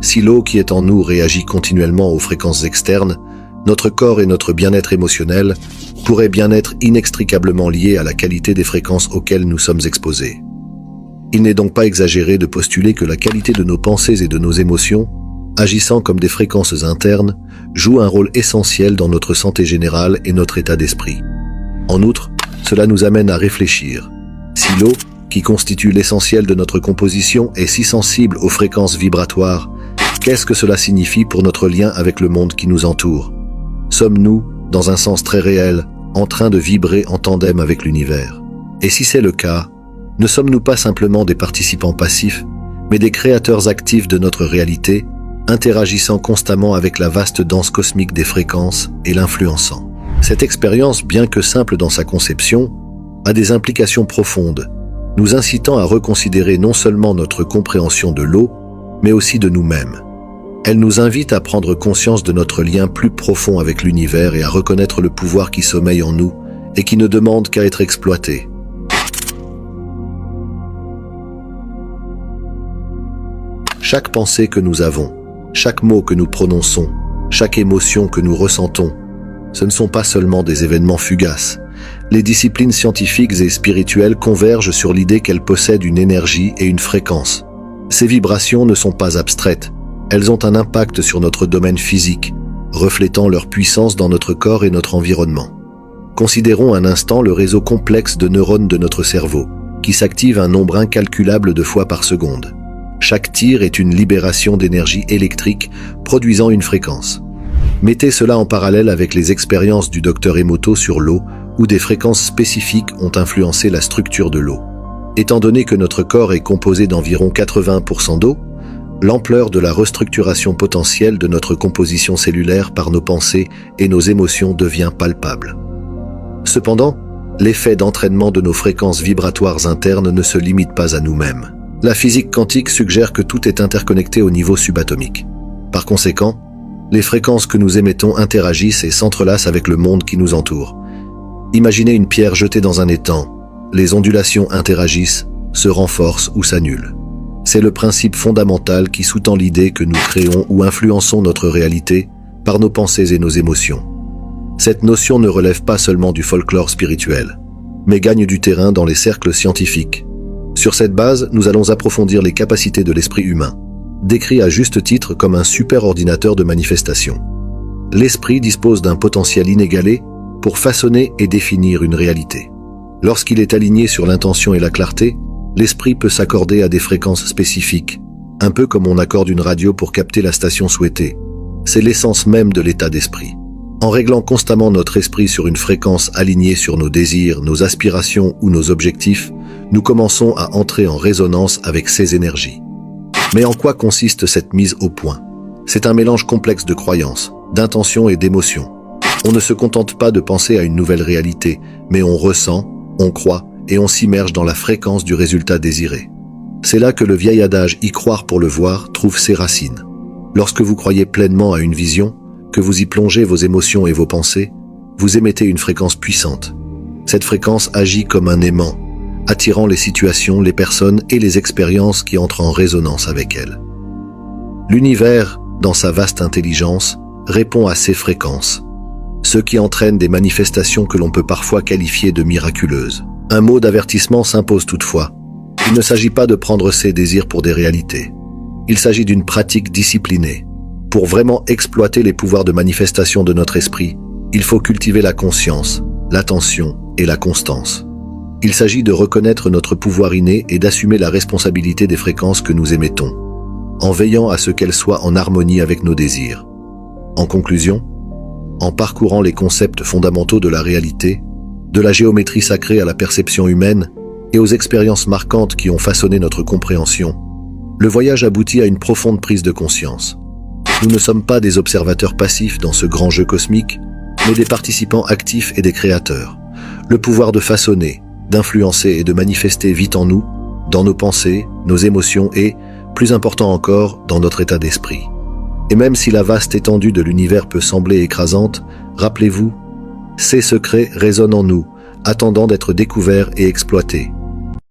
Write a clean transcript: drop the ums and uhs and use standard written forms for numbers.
Si l'eau qui est en nous réagit continuellement aux fréquences externes, notre corps et notre bien-être émotionnel pourraient bien être inextricablement liés à la qualité des fréquences auxquelles nous sommes exposés. Il n'est donc pas exagéré de postuler que la qualité de nos pensées et de nos émotions, agissant comme des fréquences internes, joue un rôle essentiel dans notre santé générale et notre état d'esprit. En outre, cela nous amène à réfléchir. Si l'eau, qui constitue l'essentiel de notre composition, est si sensible aux fréquences vibratoires, qu'est-ce que cela signifie pour notre lien avec le monde qui nous entoure? Sommes-nous, dans un sens très réel, en train de vibrer en tandem avec l'univers? Et si c'est le cas, ne sommes-nous pas simplement des participants passifs, mais des créateurs actifs de notre réalité, interagissant constamment avec la vaste danse cosmique des fréquences et l'influençant? Cette expérience, bien que simple dans sa conception, a des implications profondes, nous incitant à reconsidérer non seulement notre compréhension de l'eau, mais aussi de nous-mêmes. Elle nous invite à prendre conscience de notre lien plus profond avec l'univers et à reconnaître le pouvoir qui sommeille en nous et qui ne demande qu'à être exploité. Chaque pensée que nous avons, chaque mot que nous prononçons, chaque émotion que nous ressentons, ce ne sont pas seulement des événements fugaces. Les disciplines scientifiques et spirituelles convergent sur l'idée qu'elles possèdent une énergie et une fréquence. Ces vibrations ne sont pas abstraites. Elles ont un impact sur notre domaine physique, reflétant leur puissance dans notre corps et notre environnement. Considérons un instant le réseau complexe de neurones de notre cerveau, qui s'active un nombre incalculable de fois par seconde. Chaque tir est une libération d'énergie électrique produisant une fréquence. Mettez cela en parallèle avec les expériences du docteur Emoto sur l'eau, où des fréquences spécifiques ont influencé la structure de l'eau. Étant donné que notre corps est composé d'environ 80% d'eau, l'ampleur de la restructuration potentielle de notre composition cellulaire par nos pensées et nos émotions devient palpable. Cependant, l'effet d'entraînement de nos fréquences vibratoires internes ne se limite pas à nous-mêmes. La physique quantique suggère que tout est interconnecté au niveau subatomique. Par conséquent, les fréquences que nous émettons interagissent et s'entrelacent avec le monde qui nous entoure. Imaginez une pierre jetée dans un étang. Les ondulations interagissent, se renforcent ou s'annulent. C'est le principe fondamental qui sous-tend l'idée que nous créons ou influençons notre réalité par nos pensées et nos émotions. Cette notion ne relève pas seulement du folklore spirituel, mais gagne du terrain dans les cercles scientifiques. Sur cette base, nous allons approfondir les capacités de l'esprit humain, décrit à juste titre comme un superordinateur de manifestation. L'esprit dispose d'un potentiel inégalé pour façonner et définir une réalité. Lorsqu'il est aligné sur l'intention et la clarté, l'esprit peut s'accorder à des fréquences spécifiques, un peu comme on accorde une radio pour capter la station souhaitée. C'est l'essence même de l'état d'esprit. En réglant constamment notre esprit sur une fréquence alignée sur nos désirs, nos aspirations ou nos objectifs, nous commençons à entrer en résonance avec ces énergies. Mais en quoi consiste cette mise au point? C'est un mélange complexe de croyances, d'intentions et d'émotions. On ne se contente pas de penser à une nouvelle réalité, mais on ressent, on croit et on s'immerge dans la fréquence du résultat désiré. C'est là que le vieil adage « y croire pour le voir » trouve ses racines. Lorsque vous croyez pleinement à une vision, que vous y plongez vos émotions et vos pensées, vous émettez une fréquence puissante. Cette fréquence agit comme un aimant, attirant les situations, les personnes et les expériences qui entrent en résonance avec elles. L'univers, dans sa vaste intelligence, répond à ces fréquences, ce qui entraîne des manifestations que l'on peut parfois qualifier de miraculeuses. Un mot d'avertissement s'impose toutefois. Il ne s'agit pas de prendre ses désirs pour des réalités. Il s'agit d'une pratique disciplinée. Pour vraiment exploiter les pouvoirs de manifestation de notre esprit, il faut cultiver la conscience, l'attention et la constance. Il s'agit de reconnaître notre pouvoir inné et d'assumer la responsabilité des fréquences que nous émettons, en veillant à ce qu'elles soient en harmonie avec nos désirs. En conclusion, en parcourant les concepts fondamentaux de la réalité, de la géométrie sacrée à la perception humaine et aux expériences marquantes qui ont façonné notre compréhension, le voyage aboutit à une profonde prise de conscience. Nous ne sommes pas des observateurs passifs dans ce grand jeu cosmique, mais des participants actifs et des créateurs. Le pouvoir de façonner, d'influencer et de manifester vit en nous, dans nos pensées, nos émotions et, plus important encore, dans notre état d'esprit. Et même si la vaste étendue de l'univers peut sembler écrasante, rappelez-vous, ces secrets résonnent en nous, attendant d'être découverts et exploités.